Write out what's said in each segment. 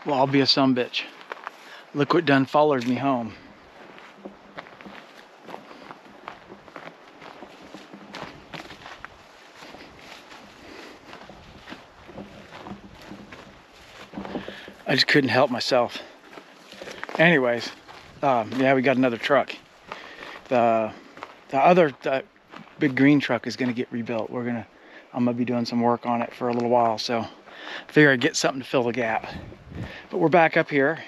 Well, I'll be a sumbitch. Look what done followed me home. I just couldn't help myself. Anyways, yeah, we got another truck. The other big green truck is gonna get rebuilt. I'm gonna be doing some work on it for a little while, so I figure I'd get something to fill the gap. But we're back up here,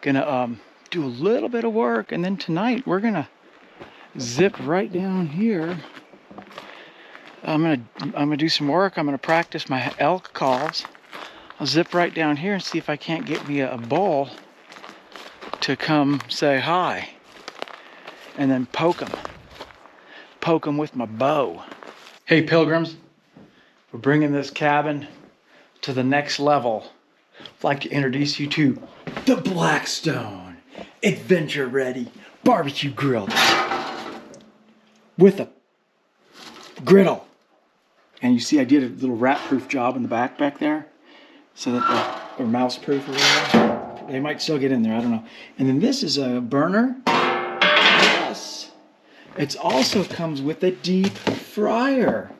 gonna do a little bit of work, and then tonight we're gonna zip right down here. I'm gonna do some work. I'm gonna practice my elk calls. I'll zip right down here and see if I can't get me a bull to come say hi, and then poke him with my bow. Hey pilgrims, we're bringing this cabin to the next level. I'd like to introduce you to the Blackstone Adventure Ready Barbecue Grill with a griddle. And you see I did a little rat-proof job in the back there, so that or mouse-proof or whatever. They might still get in there, I don't know. And then this is a burner. Yes. It also comes with a deep fryer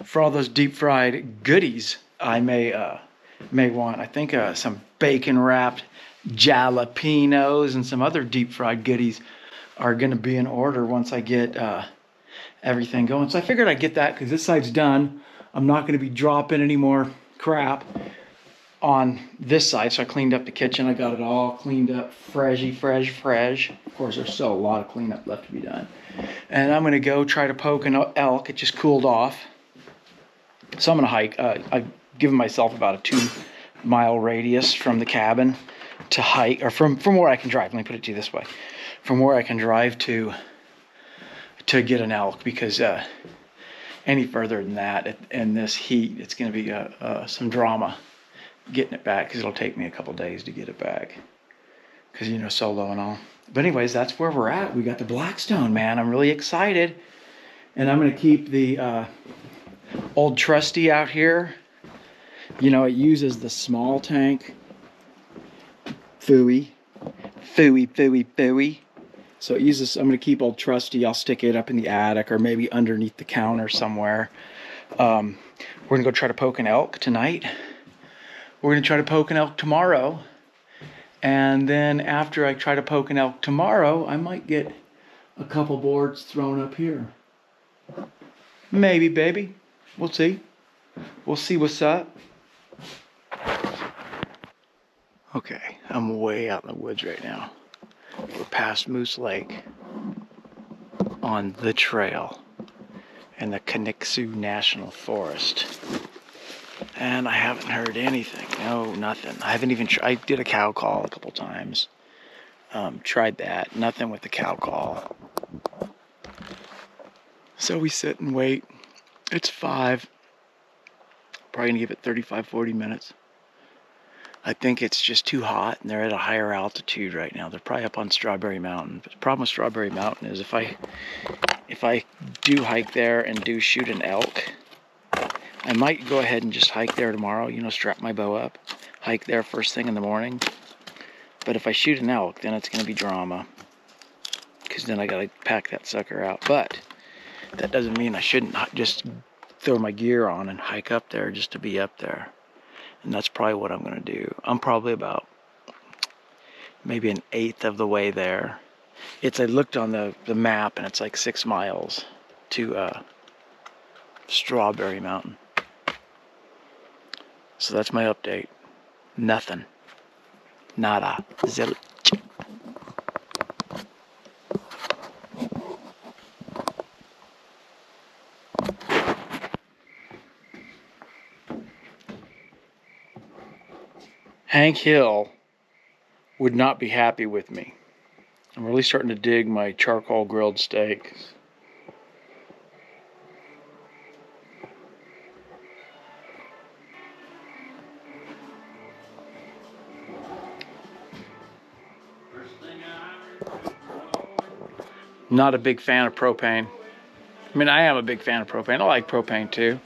for all those deep fried goodies I may want. I think some bacon wrapped jalapenos and some other deep fried goodies are gonna be in order once I get everything going. So I figured I'd get that because this side's done. I'm not gonna be dropping any more crap on this side. So I cleaned up the kitchen. I got it all cleaned up, fresh. Of course, there's still a lot of cleanup left to be done. And I'm gonna go try to poke an elk. It just cooled off. So I'm gonna hike. I've given myself about a 2-mile radius from the cabin to hike, or from where I can drive. Let me put it to you this way. From where I can drive to get an elk, because any further than that in this heat, it's gonna be some drama getting it back, because it'll take me a couple days to get it back, because solo and all. But anyways, that's where we're at. We got the Blackstone, man. I'm really excited, and I'm gonna keep the old trusty out here. It uses the small tank. Phooey. So it uses. I'm gonna keep old trusty. I'll stick it up in the attic or maybe underneath the counter somewhere. We're gonna go try to poke an elk tonight. We're going to try to poke an elk tomorrow. And then after I try to poke an elk tomorrow, I might get a couple boards thrown up here. Maybe, baby. We'll see. We'll see what's up. Okay, I'm way out in the woods right now. We're past Moose Lake on the trail in the Kaniksu National Forest. And I haven't heard anything. No, nothing. I haven't even I did a cow call a couple times. Tried that. Nothing with the cow call. So we sit and wait. It's 5. Probably going to give it 35, 40 minutes. I think it's just too hot, and they're at a higher altitude right now. They're probably up on Strawberry Mountain. But the problem with Strawberry Mountain is if I do hike there and do shoot an elk, I might go ahead and just hike there tomorrow, strap my bow up, hike there first thing in the morning. But if I shoot an elk, then it's going to be drama, because then I got to pack that sucker out. But that doesn't mean I shouldn't just throw my gear on and hike up there just to be up there. And that's probably what I'm going to do. I'm probably about maybe 1/8 of the way there. I looked on the map, and it's like 6 miles to Strawberry Mountain. So that's my update. Nothing. Nada. Zilch. Hank Hill would not be happy with me. I'm really starting to dig my charcoal grilled steaks. Not a big fan of propane. I mean, I am a big fan of propane. I like propane too.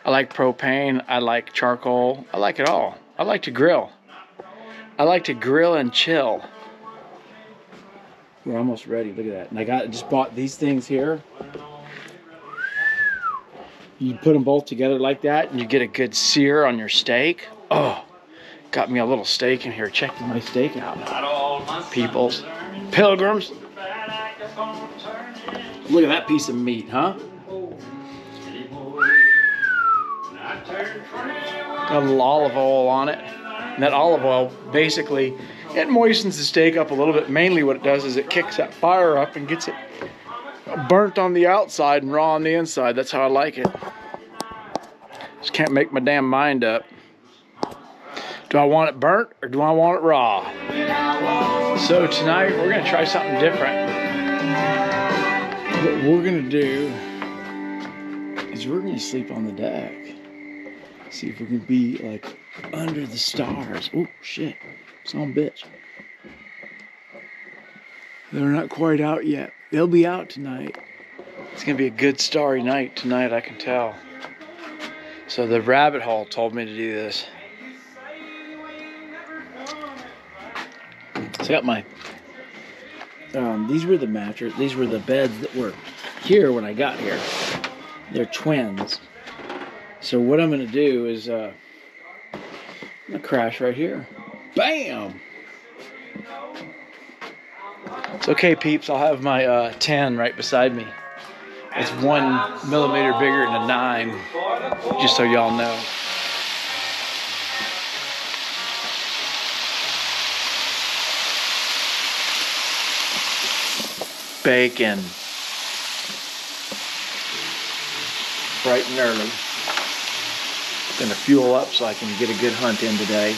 I like propane. I like charcoal. I like it all. I like to grill. I like to grill and chill. We're almost ready. Look at that. And I just bought these things here. You put them both together like that, and you get a good sear on your steak. Oh, got me a little steak in here. Check my steak out, peoples, pilgrims. Look at that piece of meat, huh? Got a little olive oil on it. And that olive oil, basically, it moistens the steak up a little bit. Mainly what it does is it kicks that fire up and gets it burnt on the outside and raw on the inside. That's how I like it. Just can't make my damn mind up. Do I want it burnt or do I want it raw? So tonight we're gonna try something different. What we're gonna do is we're gonna sleep on the deck. See if we can be like under the stars. Oh shit, son of a bitch. They're not quite out yet. They'll be out tonight. It's gonna be a good starry night tonight, I can tell. So the rabbit hole told me to do this. So I got my, these were the mattress, these were the beds that were here when I got here. They're twins. So what I'm gonna do is, I'm gonna crash right here. Bam! It's okay, peeps, I'll have my 10 right beside me. It's 1 millimeter bigger than a 9, just so y'all know. Bacon. Bright and early. Gonna fuel up so I can get a good hunt in today.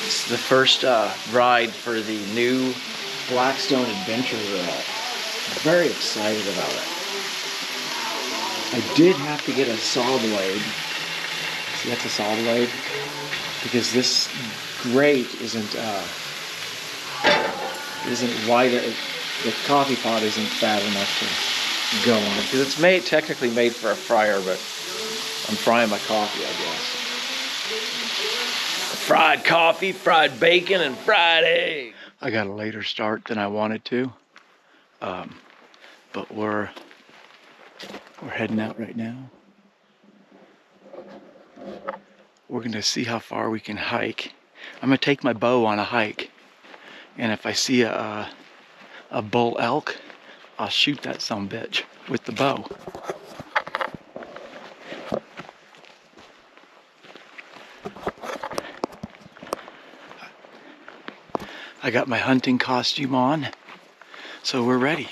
It's the first ride for the new Blackstone Adventure route. I'm very excited about it. I did have to get a saw blade. See, that's a saw blade, because this grate isn't wide. The coffee pot isn't fat enough to go on it, because it's technically made for a fryer, but I'm frying my coffee, I guess. Fried coffee, fried bacon, and fried egg. I got a later start than I wanted to, but we're heading out right now. We're gonna see how far we can hike. I'm gonna take my bow on a hike, and if I see a bull elk, I'll shoot that sumbitch with the bow. I got my hunting costume on, so we're ready.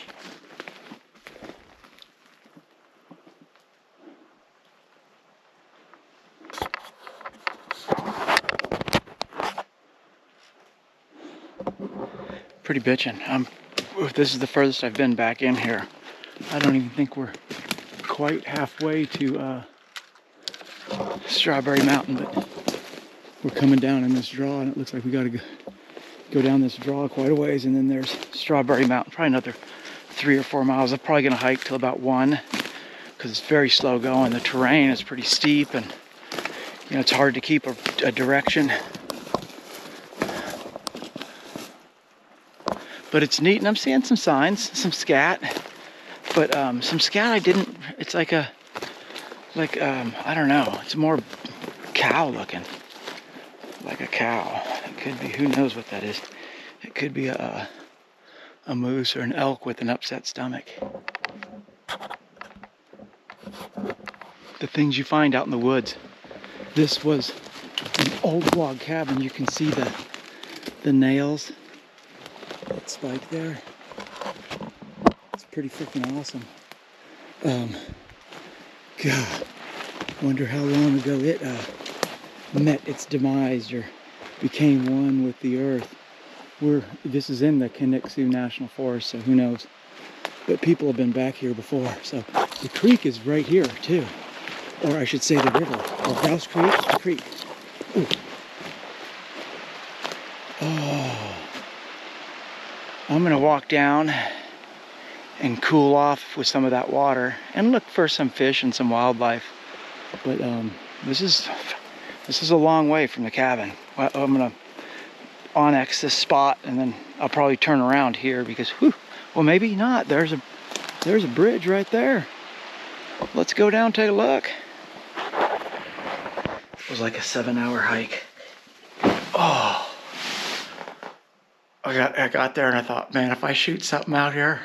Pretty bitchin'. This is the furthest I've been back in here. I don't even think we're quite halfway to Strawberry Mountain, but we're coming down in this draw, and it looks like we gotta go down this draw quite a ways, and then there's Strawberry Mountain, probably another 3 or 4 miles. I'm probably gonna hike till about 1, because it's very slow going. The terrain is pretty steep, and you know, it's hard to keep a direction. But it's neat, and I'm seeing some signs, some scat, but some scat I didn't. It's like I don't know. It's more cow looking, like a cow. It could be. Who knows what that is? It could be a moose or an elk with an upset stomach. The things you find out in the woods. This was an old log cabin. You can see the nails. That spike there. It's pretty freaking awesome. God, wonder how long ago it met its demise or became one with the earth. This is in the Kinnicksu National Forest, so who knows? But people have been back here before, so the creek is right here too, or I should say the river, or Grouse Creek, the creek. Ooh. Oh. I'm gonna walk down and cool off with some of that water and look for some fish and some wildlife. But this is This is a long way from the cabin. I'm gonna onyx this spot, and then I'll probably turn around here because, whew, well, maybe not. There's a bridge right there. Let's go down, take a look. It was like a 7-hour hike. Oh, I got there and I thought, man, if I shoot something out here,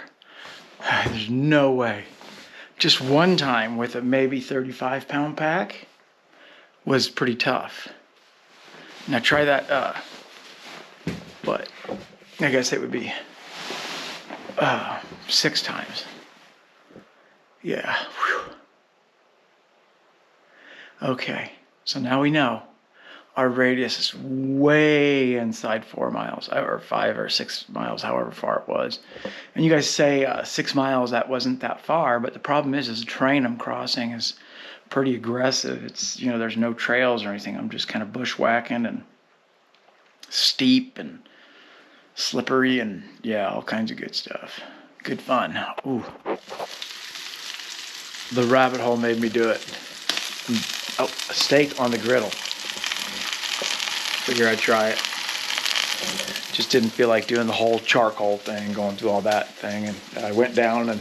there's no way. Just one time with a maybe 35-pound pack was pretty tough. Now try that, but I guess it would be 6 times. Yeah. Whew. Okay, so now we know our radius is way inside 4 miles, or 5 or 6 miles, however far it was. And you guys say 6 miles, that wasn't that far, but the problem is the terrain I'm crossing is pretty aggressive. It's, you know, there's no trails or anything. I'm just kind of bushwhacking and steep and slippery and, yeah, all kinds of good stuff. Good fun. Ooh. The rabbit hole made me do it. Oh, a steak on the griddle. Figure I'd try it. Just didn't feel like doing the whole charcoal thing, going through all that thing. And I went down and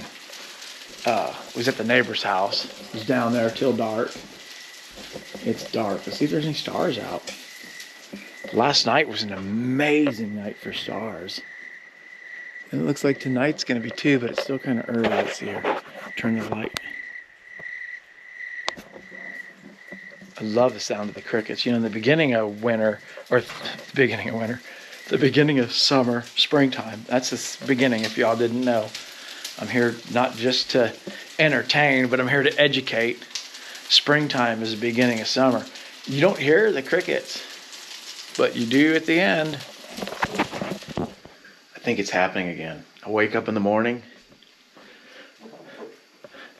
was at the neighbor's house. Was down there till dark. It's dark. Let's see if there's any stars out. Last night was an amazing night for stars. And it looks like tonight's going to be too, but it's still kind of early. Let's see here. Turn the light. I love the sound of the crickets. You know, in the beginning of winter, or the beginning of summer, springtime, that's the beginning, if y'all didn't know. I'm here not just to entertain, but I'm here to educate. Springtime is the beginning of summer. You don't hear the crickets, but you do at the end. I think it's happening again. I wake up in the morning,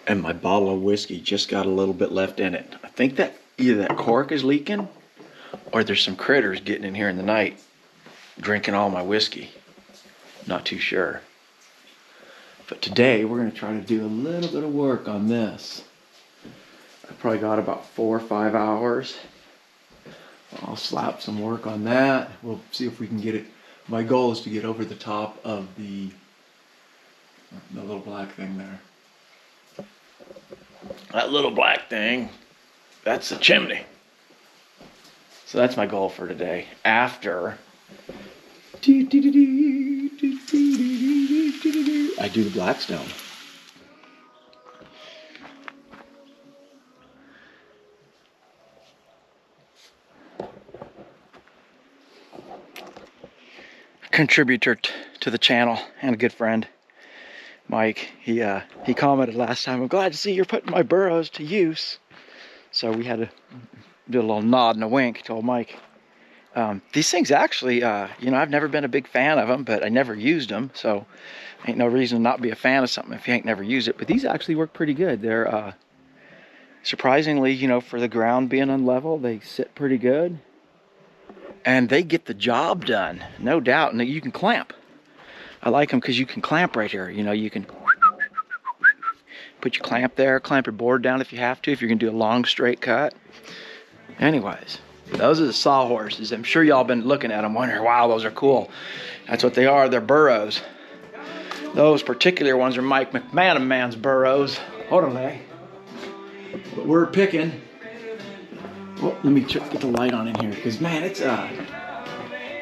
and my bottle of whiskey just got a little bit left in it. I think that either that cork is leaking or there's some critters getting in here in the night drinking all my whiskey. Not too sure. But today we're going to try to do a little bit of work on this. I probably got about 4 or 5 hours. I'll slap some work on that. We'll see if we can get it. My goal is to get over the top of the little black thing there. That little black thing, that's the chimney. So that's my goal for today. After I do the blackstone. Contributor to the channel and a good friend, Mike. He commented last time, "I'm glad to see you're putting my burros to use." So we had to do a little nod and a wink. Told Mike, these things actually, you know, I've never been a big fan of them, but I never used them, so ain't no reason to not be a fan of something if you ain't never used it. But these actually work pretty good. They're surprisingly, you know, for the ground being unlevel, they sit pretty good. And they get the job done, no doubt. And you can clamp. I like them because you can clamp right here. You know, you can put your clamp there, clamp your board down if you have to, if you're going to do a long straight cut. Anyways, those are the sawhorses. I'm sure y'all been looking at them wondering, wow, those are cool. That's what they are. They're burros. Those particular ones are Mike McManaman's burros. Orale. But we're picking. Well, let me get the light on in here, because man, it's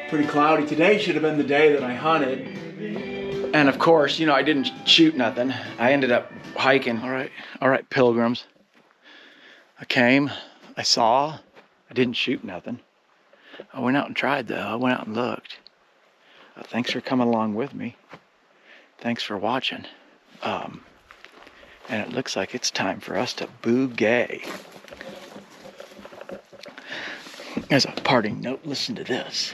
pretty cloudy. Today should have been the day that I hunted. And of course, you know, I didn't shoot nothing. I ended up hiking. All right, pilgrims. I came, I saw, I didn't shoot nothing. I went out and tried though. I went out and looked. Thanks for coming along with me. Thanks for watching. And it looks like it's time for us to boogay. As a parting note, listen to this.